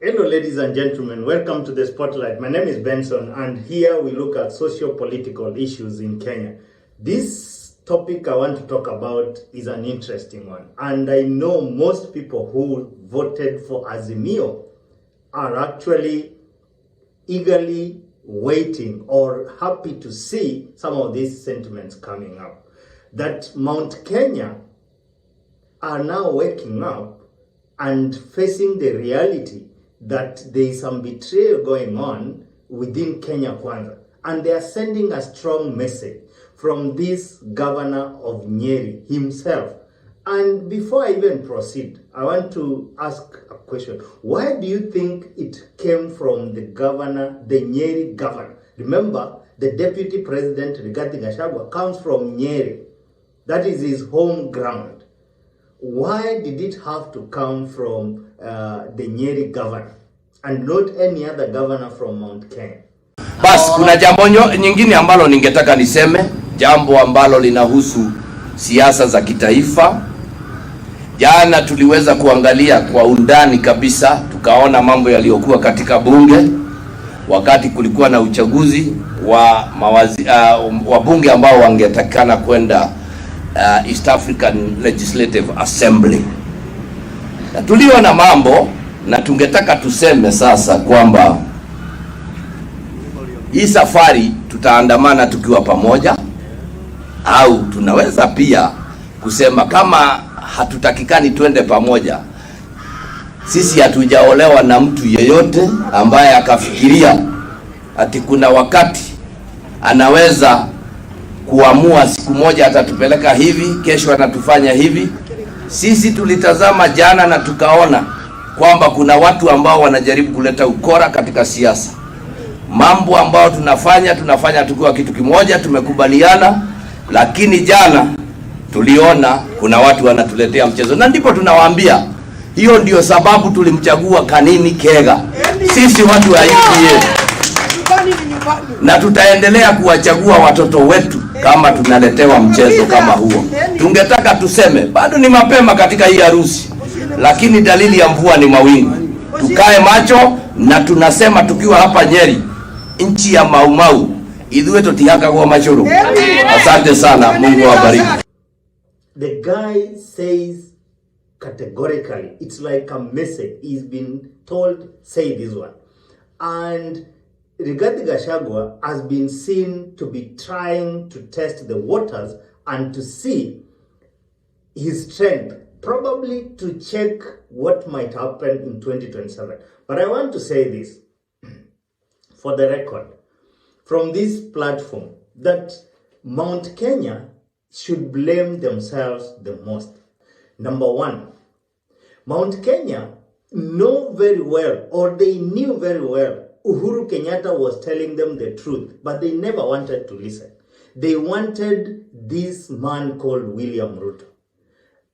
Hello ladies and gentlemen, welcome to the Spotlight. My name is Benson and here we look at socio-political issues in Kenya. This topic I want to talk about is an interesting one, and I know most people who voted for Azimio are actually eagerly waiting or happy to see some of these sentiments coming up. That Mount Kenya are now waking up and facing the reality that there is some betrayal going on within Kenya Kwanza. And they are sending a strong message from this governor of Nyeri himself. And before I even proceed, I want to ask a question. Why do you think it came from the governor, the Nyeri governor? Remember, the deputy president, Rigathi Gachagua, comes from Nyeri. That is his home ground. Why did it have to come from the Nyeri governor and not any other governor from Mount Kenya? Bas, kuna jambo nyingine ambalo ningetaka niseme, jambo ambalo linahusu siasa za kitaifa. Jana tuliweza kuangalia kwa undani kabisa, tukaona mambo yaliyokuwa katika bunge wakati kulikuwa na uchaguzi wa bunge ambao wangetakana kwenda East African Legislative Assembly. Na tuliona mambo na tungetaka tuseme sasa kwamba hii safari tutaandamana tukiwa pamoja, au tunaweza pia kusema kama hatutakikani twende pamoja. Sisi hatujaolewa na mtu yeyote ambaye akafikiria ati kuna wakati anaweza kuamua siku moja atatupeleka hivi, kesho atatufanya hivi. Sisi tulitazama jana na tukaona kwamba kuna watu ambao wanajaribu kuleta ukora katika siasa. Mambo ambao tunafanya tukiwa kitu kimoja, tumekubaliana, lakini jana tuliona kuna watu wanatuletea mchezo. Na ndipo tunawaambia hiyo ndio sababu tulimchagua Kanini Kega. Sisi watu wa UPA, na tutaendelea kuwachagua watoto wetu kama tunaletewa mchezo kama huo. Tungetaka tuseme bado ni mapema katika hii harusi, lakini dalili ya mvua ni mawingu. Tukae macho, na tunasema tukiwa hapa Nyeri, nchi ya Maumau, idhuwe totihaka kwa machuru. Asante sana, Mungu awabariki. The guy says categorically, it's like a message he's been told, say this one. And Rigathi Gachagua has been seen to be trying to test the waters and to see his strength, probably to check what might happen in 2027. But I want to say this, for the record, from this platform, that Mount Kenya should blame themselves the most. Number one, Mount Kenya know very well, or they knew very well, Uhuru Kenyatta was telling them the truth, but they never wanted to listen. They wanted this man called William Ruto.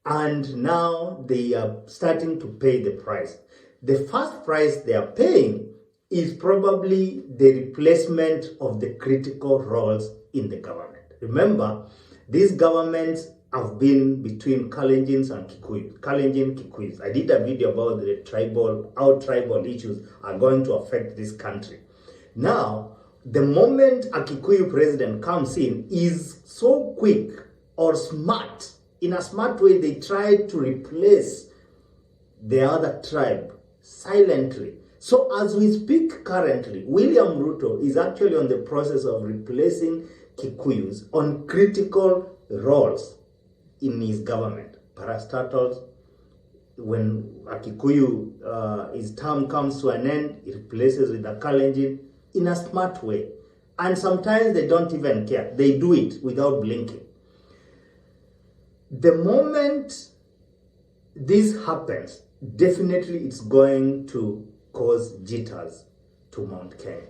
And now they are starting to pay the price. The first price they are paying is probably the replacement of the critical roles in the government. Remember, these governments have been between Kalenjins and Kikuyus. Kalenjin, Kikuyus. I did a video about how tribal issues are going to affect this country. Now, the moment a Kikuyu president comes in, is so quick or smart. In a smart way, they try to replace the other tribe silently. So as we speak currently, William Ruto is actually on the process of replacing Kikuyus on critical roles in his government. Parastatals, when a Kikuyu, his term comes to an end, he replaces with a Kalenjin in a smart way. And sometimes they don't even care. They do it without blinking. The moment this happens, definitely it's going to cause jitters to Mount Kenya.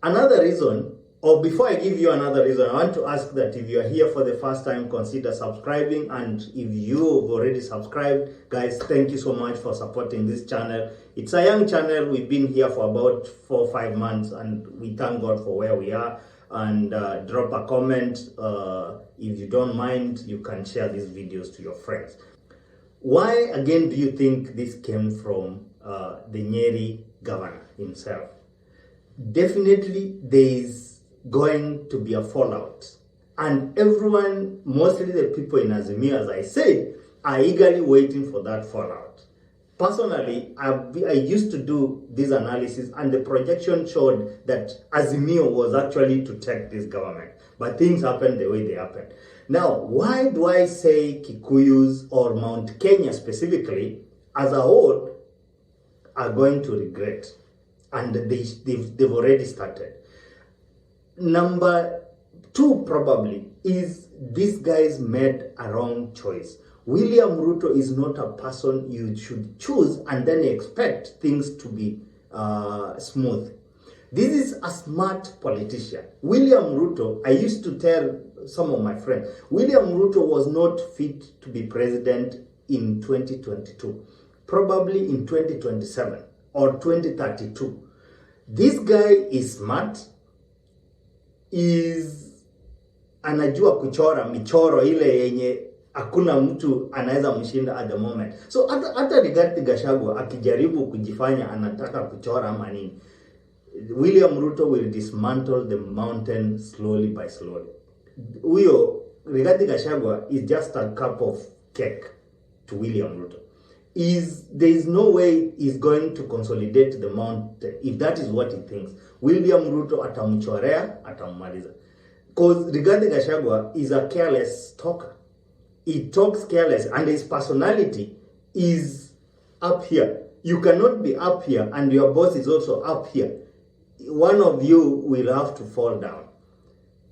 Another reason, or before I give you another reason, I want to ask that if you are here for the first time, consider subscribing. And if you've already subscribed, guys, thank you so much for supporting this channel. It's a young channel. We've been here for about 4 or 5 months, and we thank God for where we are. And drop a comment. If you don't mind, you can share these videos to your friends. Why again do you think this came from the Nyeri governor himself. Definitely there is going to be a fallout. And everyone, mostly the people in Azimio, as I said, are eagerly waiting for that fallout. Personally, I used to do this analysis, and the projection showed that Azimio was actually to take this government. But things happened the way they happened. Now, why do I say Kikuyus or Mount Kenya specifically, as a whole, are going to regret? And they've already started. Number two, probably, is these guys made a wrong choice. William Ruto is not a person you should choose and then expect things to be smooth. This is a smart politician. William Ruto, I used to tell some of my friends, William Ruto was not fit to be president in 2022, probably in 2027 or 2032. This guy is smart, is anajua kuchora michoro ile yenye hakuna mtu anaweza mshinda at the moment. So hata Rigathi Gachagua akijaribu kujifanya anataka kuchora ama nini, William Ruto will dismantle the mountain slowly by slowly. Huyo Rigathi Gachagua is just a cup of cake to William Ruto. There is no way he's going to consolidate the mountain if that is what he thinks. William Ruto atamchorea, atammaliza. Because Rigathi Gachagua is a careless talker. He talks careless, and his personality is up here. You cannot be up here and your boss is also up here. One of you will have to fall down.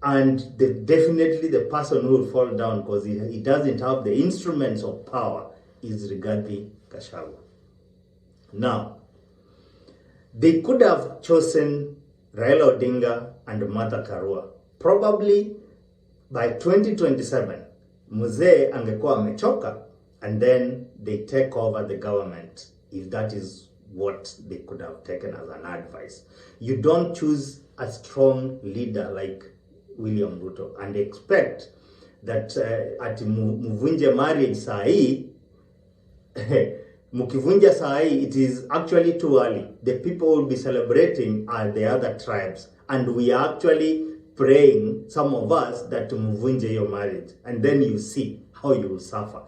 And definitely the person who will fall down because he doesn't have the instruments of power is Rigathi Gachagua. Now, they could have chosen Raila Odinga and Martha Karua. Probably by 2027, Mzee angekuwa amechoka, and then they take over the government, if that is what they could have taken as an advice. You don't choose a strong leader like William Ruto and expect that ati muvunje marriage saa hii. Mukivunja saa hii, it is actually too early. The people will be celebrating are the other tribes, and we are actually praying, some of us, that muvunje your marriage, and then you see how you will suffer.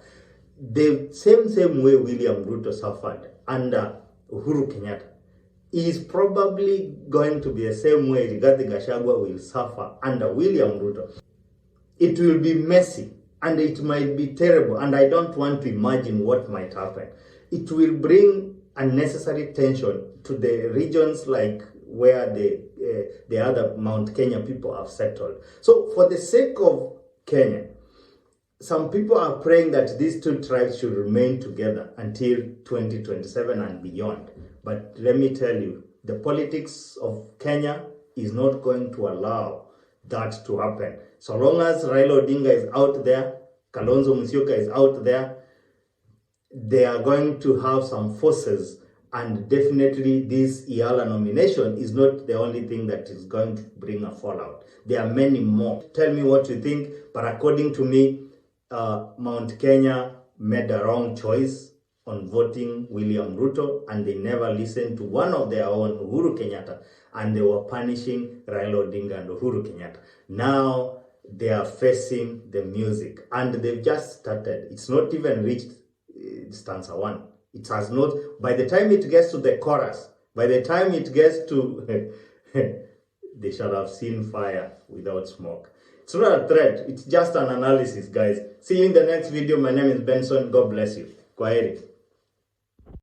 The same way William Ruto suffered under Uhuru Kenyatta is probably going to be the same way Rigathi Gachagua will suffer under William Ruto. It will be messy and it might be terrible, and I don't want to imagine what might happen. It will bring unnecessary tension to the regions like where the other Mount Kenya people have settled. So for the sake of Kenya, some people are praying that these two tribes should remain together until 2027 and beyond. But let me tell you, the politics of Kenya is not going to allow that to happen. So long as Raila Odinga is out there, Kalonzo Musyoka is out there, they are going to have some forces, and definitely this Iala nomination is not the only thing that is going to bring a fallout. There are many more. Tell me what you think, but according to me, Mount Kenya made a wrong choice on voting William Ruto, and they never listened to one of their own, Uhuru Kenyatta, and they were punishing Raila Odinga and Uhuru Kenyatta. Now they are facing the music, and they've just started. It's not even reached stanza 1. It has not. By the time it gets to the chorus, by the time it gets to they shall have seen fire without smoke. It's not a threat, it's just an analysis, guys. See you in the next video. My name is Benson. God bless you. Kwaheri.